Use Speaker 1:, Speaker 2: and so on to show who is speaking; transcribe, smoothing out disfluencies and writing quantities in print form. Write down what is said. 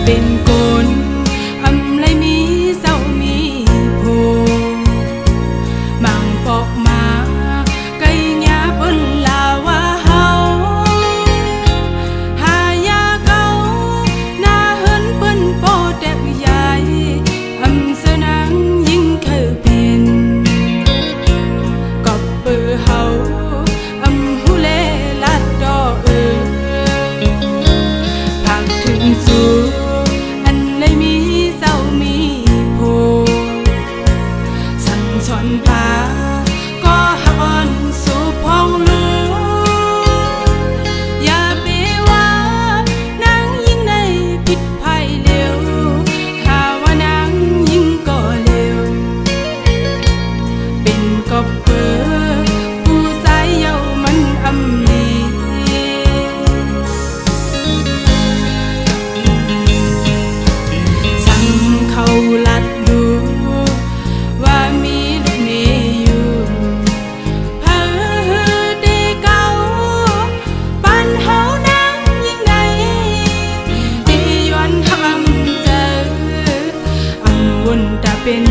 Speaker 1: เป็นคนอำไรมีเศร้ามีโพมังปอกมาไก่ยาเปิ้นลาว่าเฮาหายาเก่าหน้าเฮินเปิ้นโปแตกใหญ่อำเสนังยิ่งเคยเป็นก็เปือเฮาอำหูเลลัดดอผักถึงสู่อันเลยมีเศร้ามีโพสั่งสอนพาก็หักอ่อนสู่พองลูอย่าไปว่านางยิ่งในผิดภัยเร็วถ้าว่านางยิ่งก็เร็วเป็นก็เปิดผู้สายเยามันอำลีสั่งเขาลัดดูว่ามีลูกเมยอยู่เพ้อได้เก่าปันเฮานางยิ่งใดที่ย้อนทำเจออำวนตาเป็น